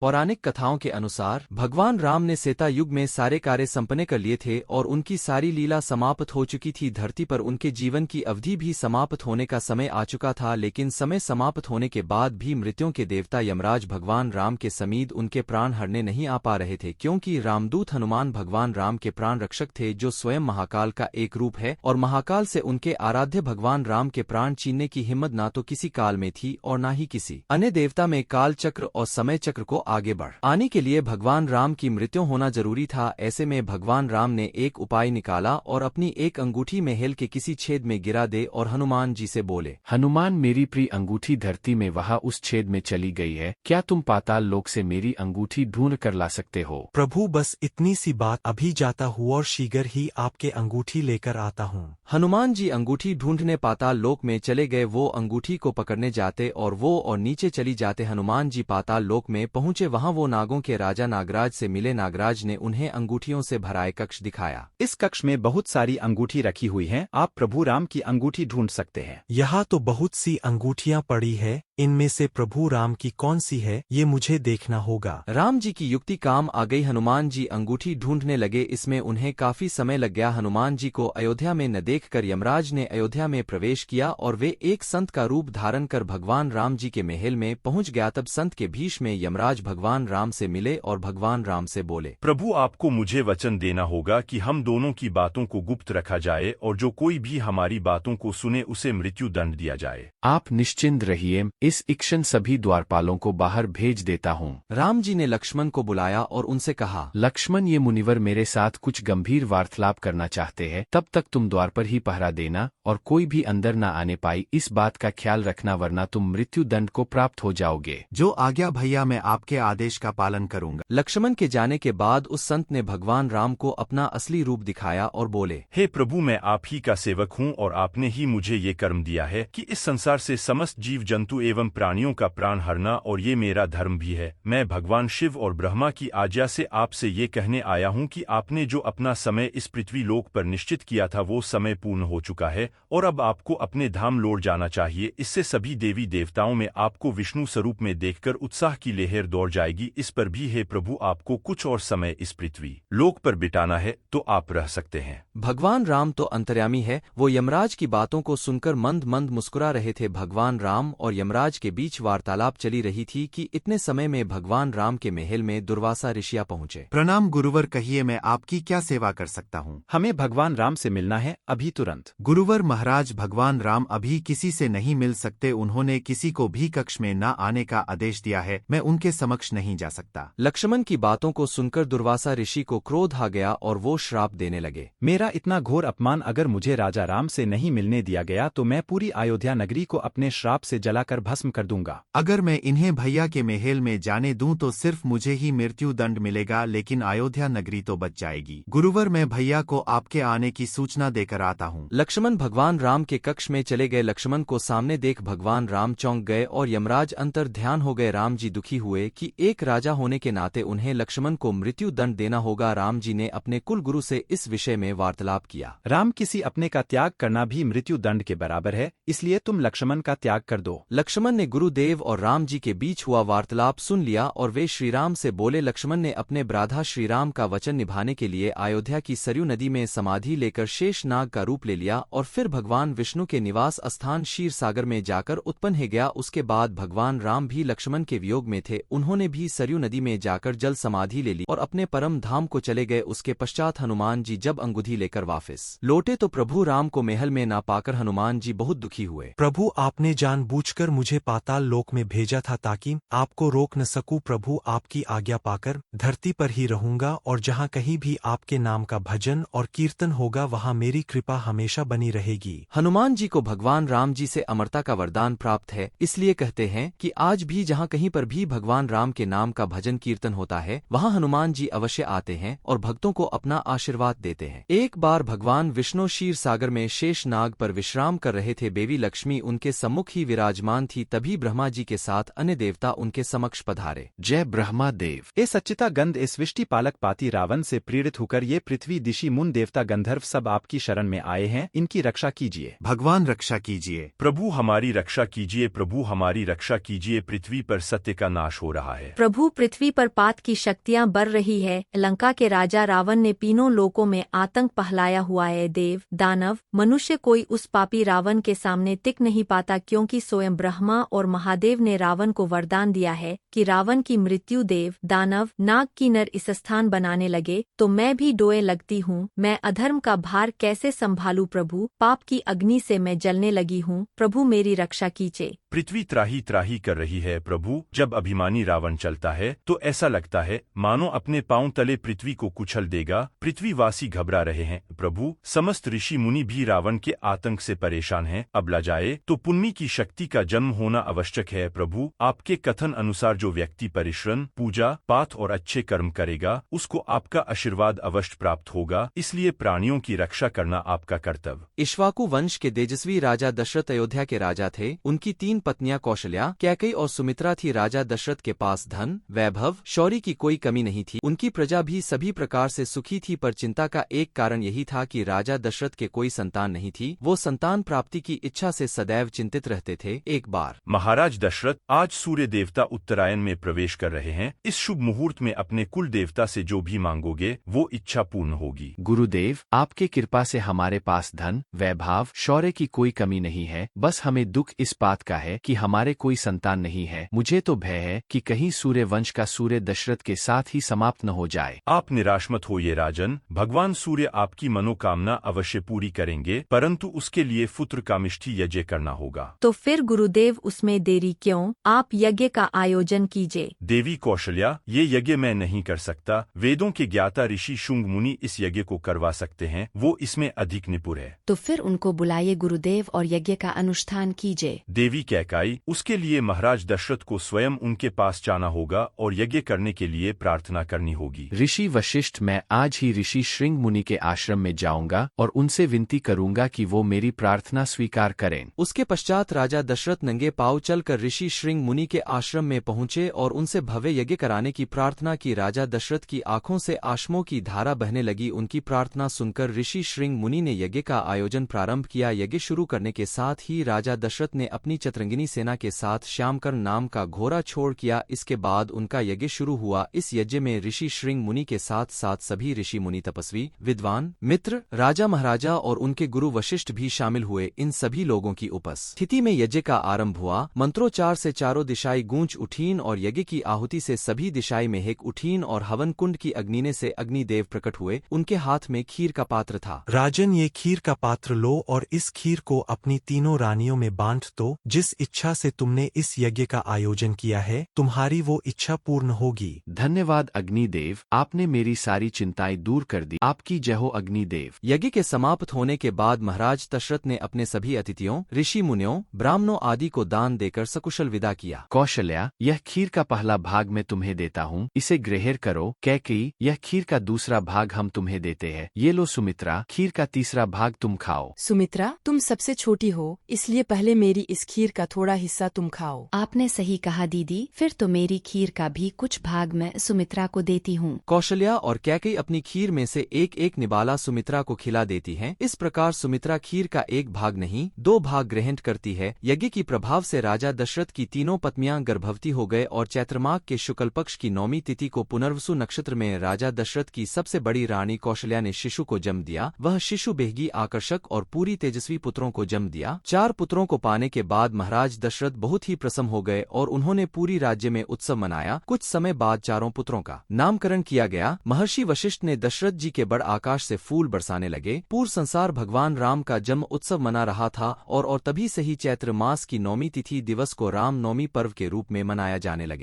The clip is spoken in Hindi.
पौराणिक कथाओं के अनुसार भगवान राम ने त्रेता युग में सारे कार्य संपन्न कर लिए थे और उनकी सारी लीला समाप्त हो चुकी थी। धरती पर उनके जीवन की अवधि भी समाप्त होने का समय आ चुका था, लेकिन समय समाप्त होने के बाद भी मृत्युओं के देवता यमराज भगवान राम के समीप उनके प्राण हरने नहीं आ पा रहे थे, क्योंकि रामदूत हनुमान भगवान राम के प्राण रक्षक थे, जो स्वयं महाकाल का एक रूप है, और महाकाल से उनके आराध्य भगवान राम के प्राण छीनने की हिम्मत ना तो किसी काल में थी और ना ही किसी अन्य देवता में। काल चक्र और समय चक्र को आगे बढ़ आने के लिए भगवान राम की मृत्यु होना जरूरी था। ऐसे में भगवान राम ने एक उपाय निकाला और अपनी एक अंगूठी महल के किसी छेद में गिरा दे और हनुमान जी से बोले, हनुमान, मेरी प्रिय अंगूठी धरती में वहां उस छेद में चली गई है, क्या तुम पाताल लोक से मेरी अंगूठी ढूंढ कर ला सकते हो? प्रभु, बस इतनी सी बात, अभी जाता हूँ और शीघ्र ही आपके अंगूठी लेकर आता हूँ। हनुमान जी अंगूठी ढूंढने पाताल लोक में चले गए। वो अंगूठी को पकड़ने जाते और नीचे चली जाते। हनुमान जी पाताल लोक में पहुंचे, वहां वो नागों के राजा नागराज से मिले। नागराज ने उन्हें अंगूठियों से भरा एक कक्ष दिखाया। इस कक्ष में बहुत सारी अंगूठी रखी हुई हैं, आप प्रभु राम की अंगूठी ढूंढ सकते हैं। यहाँ तो बहुत सी अंगूठियाँ पड़ी है, इनमें से प्रभु राम की कौन सी है ये मुझे देखना होगा। राम जी की युक्ति काम आ गई। हनुमान जी अंगूठी ढूंढने लगे। इसमें उन्हें काफी समय लग गया। हनुमान जी को अयोध्या में न देखकर यमराज ने अयोध्या में प्रवेश किया और वे एक संत का रूप धारण कर भगवान राम जी के महल में पहुंच गया। तब संत के भीष में यमराज भगवान राम से मिले और भगवान राम से बोले, प्रभु, आपको मुझे वचन देना होगा कि हम दोनों की बातों को गुप्त रखा जाए और जो कोई भी हमारी बातों को सुने उसे मृत्यु दंड दिया जाए। आप निश्चिंत रहिए, इस क्षण सभी द्वारपालों को बाहर भेज देता हूँ। राम जी ने लक्ष्मण को बुलाया और उनसे कहा, लक्ष्मण, ये मुनिवर मेरे साथ कुछ गंभीर वार्तालाप करना चाहते हैं, तब तक तुम द्वार पर ही पहरा देना और कोई भी अंदर न आने पाई, इस बात का ख्याल रखना, वरना तुम मृत्यु दंड को प्राप्त हो जाओगे। जो आज्ञा भैया, मैं आपके आदेश का पालन करूंगा। लक्ष्मण के जाने के बाद उस संत ने भगवान राम को अपना असली रूप दिखाया और बोले, हे प्रभु, मैं आप ही का सेवक हूँ और आपने ही मुझे ये कर्म दिया है कि इस संसार से समस्त जीव जंतु एवं प्राणियों का प्राण हरना, और ये मेरा धर्म भी है। मैं भगवान शिव और ब्रह्मा की आज्ञा से आपसे ये कहने आया हूँ कि आपने जो अपना समय इस पृथ्वी लोक पर निश्चित किया था वो समय पूर्ण हो चुका है और अब आपको अपने धाम लौट जाना चाहिए। इससे सभी देवी देवताओं में आपको विष्णु स्वरूप में देखकर उत्साह की लहर दौड़ जाएगी। इस पर भी हे प्रभु, आपको कुछ और समय इस पृथ्वी लोक पर बिताना है तो आप रह सकते हैं। भगवान राम तो अंतर्यामी है। वो यमराज की बातों को सुनकर मंद मंद मुस्कुरा रहे थे। भगवान राम और यमराज के बीच वार्तालाप चली रही थी कि इतने समय में भगवान राम के महल में दुर्वासा ऋषियाँ पहुँचे। प्रणाम गुरुवर, कहिए मैं आपकी क्या सेवा कर सकता हूँ? हमें भगवान राम से मिलना है, अभी तुरंत। गुरुवर महाराज, भगवान राम अभी किसी से नहीं मिल सकते, उन्होंने किसी को भी कक्ष में न आने का आदेश दिया है, मैं उनके समक्ष नहीं जा सकता। लक्ष्मण की बातों को सुनकर दुर्वासा ऋषि को क्रोध आ गया और वो श्राप देने लगे, मेरा इतना घोर अपमान, अगर मुझे राजा राम से नहीं मिलने दिया गया तो मैं पूरी अयोध्या नगरी को अपने श्राप से जलाकर भस्म कर दूंगा। अगर मैं इन्हें भैया के महल में जाने दूं तो सिर्फ मुझे ही मृत्यु दंड मिलेगा, लेकिन अयोध्या नगरी तो बच जाएगी। गुरुवर, मैं भैया को आपके आने की सूचना देकर आता हूँ। लक्ष्मण भगवान राम के कक्ष में चले गए। लक्ष्मण को सामने देख भगवान राम चौंक गए और यमराज अंतर ध्यान हो गए। राम जी दुखी हुए कि एक राजा होने के नाते उन्हें लक्ष्मण को मृत्यु दंड देना होगा। राम जी ने अपने कुल गुरु से इस विषय में वार्तालाप किया। राम, किसी अपने का त्याग करना भी मृत्यु दंड के बराबर है, इसलिए तुम लक्ष्मण का त्याग कर दो। लक्ष्मण ने गुरुदेव और राम जी के बीच हुआ वार्तालाप सुन लिया और वे श्रीराम से बोले। लक्ष्मण ने अपने भ्राता श्रीराम का वचन निभाने के लिए अयोध्या की सरयू नदी में समाधि लेकर शेष नाग का रूप ले लिया और फिर भगवान विष्णु के निवास स्थान क्षीर सागर में जाकर उत्पन्न हो गया। उसके बाद भगवान राम भी लक्ष्मण के वियोग में थे, उन्होंने भी सरयू नदी में जाकर जल समाधि ले ली और अपने परम धाम को चले गए। उसके पश्चात हनुमान जी जब अंगूठी लेकर वापस लौटे तो प्रभु राम को महल में ना पाकर हनुमान जी बहुत दुखी हुए। प्रभु, आपने जानबूझकर मुझे पाताल लोक में भेजा था ताकि आपको रोक न सकूं। प्रभु, आपकी आज्ञा पाकर धरती पर ही रहूंगा और जहाँ कहीं भी आपके नाम का भजन और कीर्तन होगा वहाँ मेरी कृपा हमेशा बनी रहेगी। हनुमान जी को भगवान राम जी से अमरता का वरदान प्राप्त है, इसलिए कहते हैं कि आज भी जहाँ कहीं पर भी भगवान राम के नाम का भजन कीर्तन होता है वहाँ हनुमान जी अवश्य आते हैं और भक्तों को अपना आशीर्वाद देते हैं। एक बार भगवान विष्णु क्षीर सागर में शेष नाग पर विश्राम कर रहे थे। देवी लक्ष्मी उनके सम्मुख ही विराजमान थी। थी, तभी ब्रह्मा जी के साथ अन्य देवता उनके समक्ष पधारे। जय ब्रह्मा देव। ए सच्चिता गंध इस विष्टि पालक पाती रावण से प्रेरित होकर ये पृथ्वी दिशि मुन देवता गंधर्व सब आपकी शरण में आए हैं, इनकी रक्षा कीजिए। भगवान रक्षा कीजिए। प्रभु हमारी रक्षा कीजिए, प्रभु हमारी रक्षा कीजिए। पृथ्वी पर सत्य का नाश हो रहा है। प्रभु पृथ्वी पर पात की शक्तियां बढ़ रही है। लंका के राजा रावण ने तीनों लोकों में आतंक पहलाया हुआ है। देव दानव मनुष्य कोई उस पापी रावण के सामने टिक नहीं पाता, क्योंकि स्वयं ब्रह्मा और महादेव ने रावण को वरदान दिया है कि रावण की मृत्यु देव दानव नाग की नर इस स्थान बनाने लगे तो मैं भी डोए लगती हूँ। मैं अधर्म का भार कैसे संभालूं प्रभु, पाप की अग्नि से मैं जलने लगी हूँ। प्रभु मेरी रक्षा कीजिए। पृथ्वी त्राही त्राही कर रही है प्रभु। जब अभिमानी रावण चलता है तो ऐसा लगता है मानो अपने पांव तले पृथ्वी को कुचल देगा। पृथ्वीवासी घबरा रहे हैं प्रभु। समस्त ऋषि मुनि भी रावण के आतंक से परेशान हैं। अब लजाए तो पुण्य की शक्ति का जन्म होना आवश्यक है प्रभु। आपके कथन अनुसार जो व्यक्ति परिश्रम पूजा पाठ और अच्छे कर्म करेगा उसको आपका आशीर्वाद अवश्य प्राप्त होगा। इसलिए प्राणियों की रक्षा करना आपका कर्तव्य। इक्ष्वाकु वंश के तेजस्वी राजा दशरथ अयोध्या के राजा थे। उनकी 3 पत्नियां कौशल्या, कैकेयी और सुमित्रा थी। राजा दशरथ के पास धन वैभव शौर्य की कोई कमी नहीं थी। उनकी प्रजा भी सभी प्रकार से सुखी थी, पर चिंता का एक कारण यही था कि राजा दशरथ के कोई संतान नहीं थी। वो संतान प्राप्ति की इच्छा से सदैव चिंतित रहते थे। एक बार महाराज दशरथ, आज सूर्य देवता उत्तरायण में प्रवेश कर रहे हैं। इस शुभ मुहूर्त में अपने कुल देवता से जो भी मांगोगे वो इच्छा पूर्ण होगी। गुरुदेव, आपके कृपा से हमारे पास धन वैभव शौर्य की कोई कमी नहीं है। बस हमें दुख इस बात का है कि हमारे कोई संतान नहीं है। मुझे तो भय है कि कहीं सूर्य वंश का सूर्य दशरथ के साथ ही समाप्त न हो जाए। आप निराश मत होइए राजन। भगवान सूर्य आपकी मनोकामना अवश्य पूरी करेंगे, परंतु उसके लिए पुत्र कामिष्ठी यज्ञ करना होगा। तो फिर गुरुदेव उसमें देरी क्यों, आप यज्ञ का आयोजन कीजिए। देवी कौशल्या, ये यज्ञ मैं नहीं कर सकता। वेदों के ज्ञाता ऋषि शुंग मुनि इस यज्ञ को करवा सकते हैं। वो इसमें अधिक निपुण है। तो फिर उनको बुलाइए गुरुदेव और यज्ञ का अनुष्ठान कीजिए। देवी कैकाई, उसके लिए महाराज दशरथ को स्वयं उनके पास जाना होगा और यज्ञ करने के लिए प्रार्थना करनी होगी। ऋषि वशिष्ठ, मैं आज ही ऋषि श्रृंग मुनि के आश्रम में जाऊंगा और उनसे विनती करूंगा कि वो मेरी प्रार्थना स्वीकार करें। उसके पश्चात राजा दशरथ नंगे पांव चलकर ऋषि श्रृंग मुनि के आश्रम में पहुंचे और उनसे भव्य यज्ञ कराने की प्रार्थना की। राजा दशरथ की आंखों से आश्मों की धारा बहने लगी। उनकी प्रार्थना सुनकर ऋषि श्रृंग मुनि ने यज्ञ का आयोजन प्रारंभ किया। यज्ञ शुरू करने के साथ ही राजा दशरथ ने अपनी चतरंगिनी सेना के साथ श्यामकर्ण नाम का घोड़ा छोड़ किया। इसके बाद उनका यज्ञ शुरू हुआ। इस यज्ञ में ऋषि श्रृंग मुनि के साथ साथ सभी ऋषि मुनि तपस्वी विद्वान मित्र राजा महाराजा और उनके गुरु वशिष्ठ भी शामिल हुए। इन सभी लोगों की उपस्थिति में यज्ञ का आरंभ हुआ। मंत्रोच्चार से चारों दिशाएं गूंज उठीं और यज्ञ की आहुति से सभी दिशाएं महक उठीं और हवन कुंड की अग्नि से अग्निदेव प्रकट हुए। उनके हाथ में खीर का पात्र था। राजन, ये खीर का पात्र लो और इस खीर को अपनी तीनों रानियों में बांट दो। जिस इच्छा से तुमने इस यज्ञ का आयोजन किया है तुम्हारी वो इच्छा पूर्ण होगी। धन्यवाद अग्निदेव, आपने मेरी सारी चिंताएं दूर कर दी। आपकी जय हो अग्निदेव। यज्ञ के समाप्त होने के बाद महाराज दशरथ ने अपने सभी अतिथियों ऋषि मुनियों ब्राह्मणों आदि को दान देकर सकुशल विदा किया। कौशल्या, यह खीर का पहला भाग मैं तुम्हें देता हूँ, इसे ग्रहण करो। कैकेयी, यह खीर का दूसरा भाग हम तुम्हें देते हैं। ये लो सुमित्रा, खीर का तीसरा भाग तुम खाओ। सुमित्रा, तुम सबसे छोटी हो, इसलिए पहले मेरी इस खीर का थोड़ा हिस्सा तुम खाओ। आपने सही कहा दीदी, फिर तो मेरी खीर का भी कुछ भाग मैं सुमित्रा को देती हूँ। कौशल्या और कैकेयी अपनी खीर में से एक एक निवाला सुमित्रा को खिला देती हैं। इस प्रकार सुमित्रा खीर का एक भाग नहीं 2 भाग ग्रहण करती है। यज्ञ की प्रभाव से राजा दशरथ की तीनों पत्नियां गर्भवती हो गए और चैत्र माह के शुक्ल पक्ष की 9वीं तिथि को पुनर्वसु नक्षत्र में राजा दशरथ की सबसे बड़ी रानी कौशल्या ने शिशु को जन्म दिया। वह शिशु बेहगी आकर्षक और पूरी तेजस्वी पुत्रों को जन्म दिया। 4 पुत्रों को पाने के बाद महाराज दशरथ बहुत ही प्रसन्न हो गए और उन्होंने पूरी राज्य में उत्सव मनाया। कुछ समय बाद 4 पुत्रों का नामकरण किया गया। महर्षि वशिष्ठ ने दशरथ जी के बड़ आकाश से फूल बरसाने लगे। पूर्ण संसार भगवान राम का जन्म उत्सव मना रहा था और तभी से ही चैत्र मास की 9वीं तिथि दिवस को राम नवमी पर्व के रूप में मनाया जाने लगे।